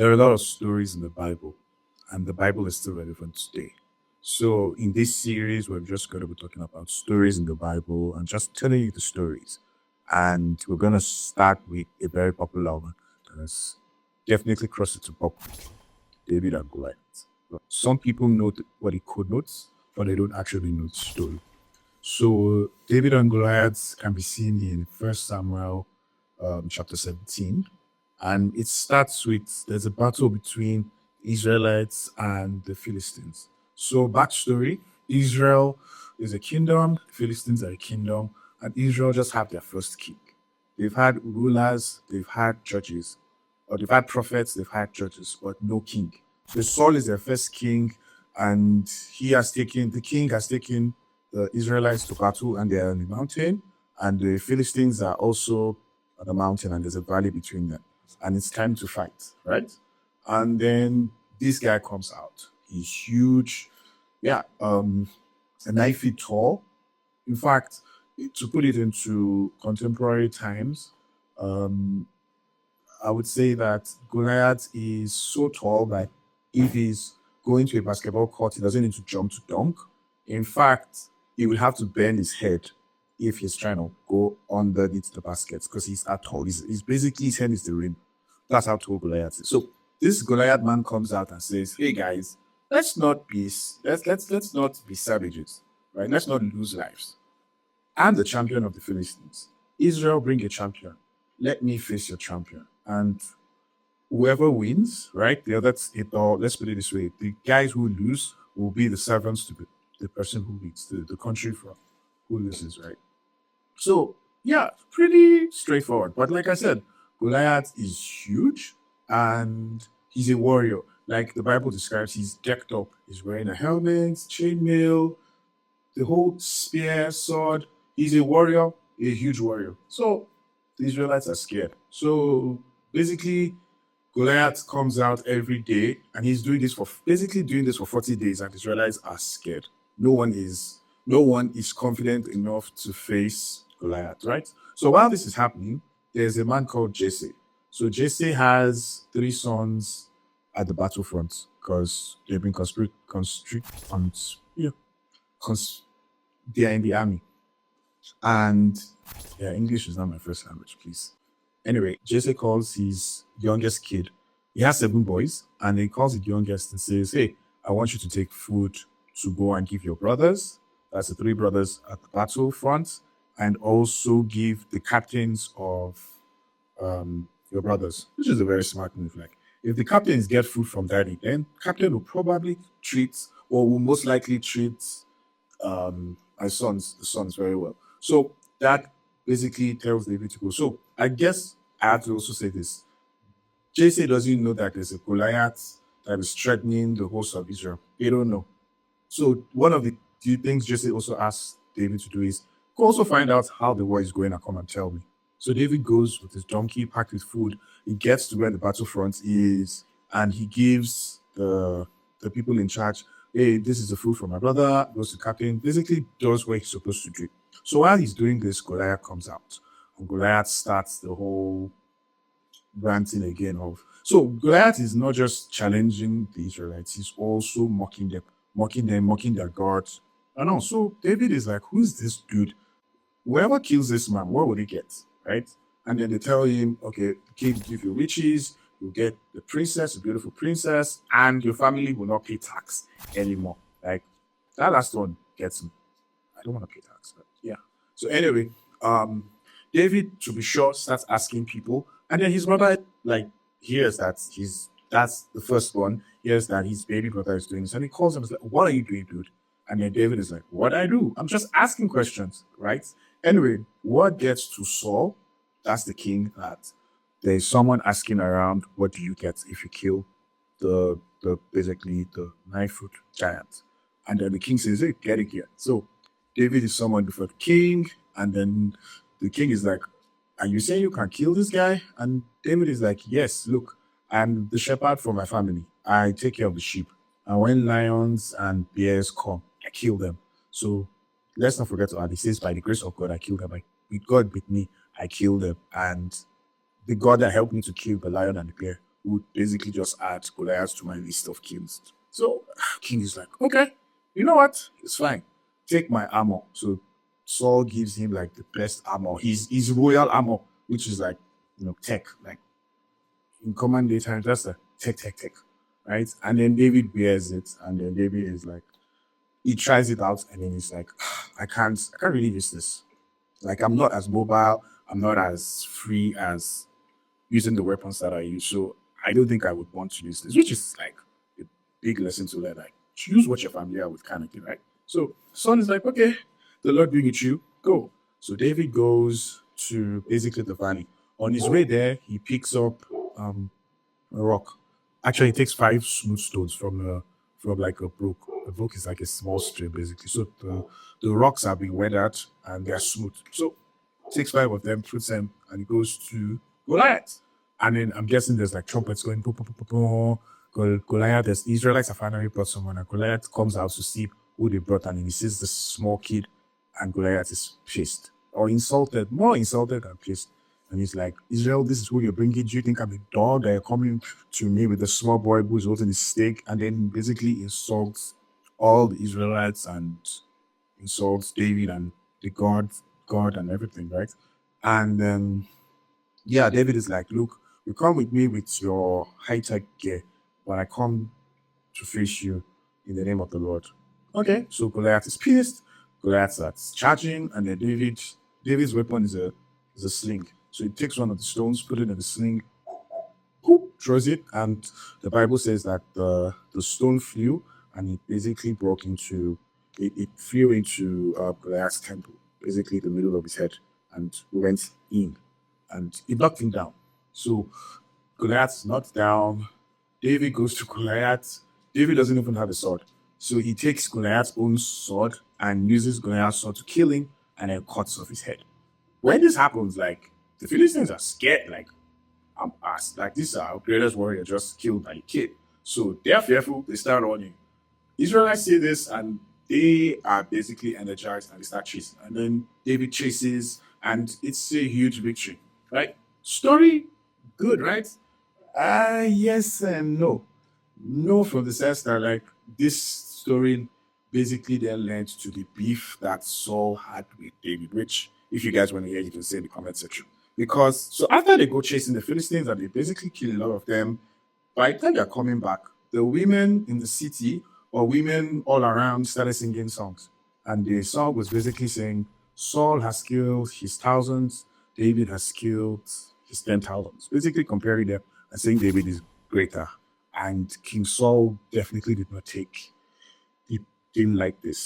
There are a lot of stories in the Bible, and the Bible is still relevant today. So, in this series, we're just going to be talking about stories in the Bible and just telling you the stories. And we're going to start with a very popular one that's definitely crossed into pop David and Goliath. Some people know what he could notes, but they don't actually know the story. So, David and Goliath can be seen in First Samuel chapter 17. And it starts with there's a battle between Israelites and the Philistines. So, backstory: Israel is a kingdom, Philistines are a kingdom, and Israel just have their first king. They've had rulers, they've had judges, or they've had prophets, they've had judges, but no king. So, Saul is their first king, and the king has taken the Israelites to battle, and they are on the mountain, and the Philistines are also on the mountain, and there's a valley between them, and it's time to fight, right? And then this guy comes out. He's huge, yeah, 9 feet tall. In fact, to put it into contemporary times, um, I would say that Goliath is so tall that if he's going to a basketball court, he doesn't need to jump to dunk. In fact, he will have to bend his head if he's trying to go underneath the baskets because he's that tall. He's basically his head is the rim. That's how tall Goliath is. So this Goliath man comes out and says, "Hey guys, let's not be savages, right? Let's not lose lives. I'm the champion of the Philistines. Israel, bring a champion. Let me face your champion. And whoever wins, right? Let's put it this way: the guys who lose will be the servants to the person who leads, the country from who loses, right? So yeah, pretty straightforward. But like I said, Goliath is huge and he's a warrior. Like the Bible describes, he's decked up. He's wearing a helmet, chainmail, the whole spear, sword. He's a warrior, a huge warrior. So the Israelites are scared. So basically, Goliath comes out every day, and he's doing this for 40 days, and the Israelites are scared. No one is confident enough to face Goliath, right? So while this is happening, there's a man called Jesse. So Jesse has three sons at the battlefront because they've been they are in the army. And yeah, English is not my first language, please. Anyway, Jesse calls his youngest kid. He has 7 boys, and he calls the youngest and says, "Hey, I want you to take food to go and give your brothers." That's the 3 brothers at the battlefront, and also give the captains of your brothers, which is a very smart move. Like, if the captains get food from daddy, then captain will probably treat, or will most likely treat the sons very well. So that basically tells David to go. So I guess I have to also say this. Jesse doesn't know that there's a Goliath that is threatening the host of Israel. They don't know. So one of the things Jesse also asked David to do is go also find out how the war is going and come and tell me. So David goes with his donkey packed with food. He gets to where the battlefront is, and he gives the people in charge, "Hey, this is the food for my brother." Goes to captain, basically does what he's supposed to do. So while he's doing this, Goliath comes out, and Goliath starts the whole ranting again of. So Goliath is not just challenging the Israelites; he's also mocking their gods. And also David is like, "Who's this dude? Whoever kills this man, what would he get?" Right? And then they tell him, "Okay, the king will give you riches, you'll get the princess, a beautiful princess, and your family will not pay tax anymore." Like, that last one gets me. I don't want to pay tax, but yeah. So anyway, David, to be sure, starts asking people, and then his brother like hears that's the first one, hears that his baby brother is doing this, and he calls him and is like, "What are you doing, dude?" And then David is like, "What I do? I'm just asking questions, right?" Anyway, what gets to Saul, that's the king, that there's someone asking around, "What do you get if you kill the basically the 9 foot giant?" And then the king says, "Hey, get it here." So David is someone before the king, and then the king is like, "Are you saying you can kill this guy?" And David is like, "Yes, look, I'm the shepherd for my family. I take care of the sheep. And when lions and bears come, I kill them. So let's not forget to add, he says, by the grace of God, I kill them. With God with me, I kill them. And the God that helped me to kill the lion and the bear would basically just add Goliath to my list of kills. So King is like, okay, you know what? It's fine. Take my armor. So Saul gives him like the best armor, his royal armor, which is like, tech, like in command data, just a tech, right? And then David wears it, and then David is like, he tries it out, and then he's like, I can't really use this. Like I'm not as mobile, I'm not as free as using the weapons that I use. So I don't think I would want to use this, which is like a big lesson to learn. Like choose what you're familiar with, kind of thing, right? So son is like, okay, the Lord be with you, go. So David goes to basically the valley. On his way there, he picks up um a rock. Actually, it takes five smooth stones from like a brook. A brook is like a small stream, basically. So the rocks have been weathered and they're smooth. So takes five of them, puts them, and goes to Goliath. And then I'm guessing there's like trumpets going, boom, boom, boom, boom, boom. Goliath, the Israelites have finally brought someone, and Goliath comes out to see who they brought, and he sees this small kid, and Goliath is pissed or insulted, more insulted than pissed. And he's like, Israel, this is who you're bringing. Do you think I'm a dog that you're coming to me with a small boy who's holding his stick? And then basically insults all the Israelites and insults David and the God and everything, right? And yeah, David is like, look, you come with me with your high-tech gear, but I come to face you in the name of the Lord. Okay, so Goliath is pissed. Goliath starts charging, and then David's weapon is a sling. So he takes one of the stones, put it in the sling, whoop, throws it, and the Bible says that the stone flew, and it basically it flew into Goliath's temple, basically the middle of his head, and went in, and it knocked him down. So Goliath's knocked down. David goes to Goliath. David doesn't even have a sword. So he takes Goliath's own sword and uses Goliath's sword to kill him and then cuts off his head. When this happens, like, the Philistines are scared, like, I'm asked, like, this is our greatest warrior just killed by a kid. So they're fearful, they start running. Israelites see this and they are basically energized and they start chasing. And then David chases and it's a huge victory. Right? Story, good, right? Yes and no. No, from the sense that like this story basically then led to the beef that Saul had with David, which if you guys want to hear, you can say in the comment section. Because so after they go chasing the Philistines and they basically kill a lot of them, by the time they're coming back, the women in the city or women all around started singing songs. And the song was basically saying, Saul has killed his thousands, David has killed his 10,000s. Basically comparing them and saying David is greater. And King Saul definitely did not take, he didn't like this.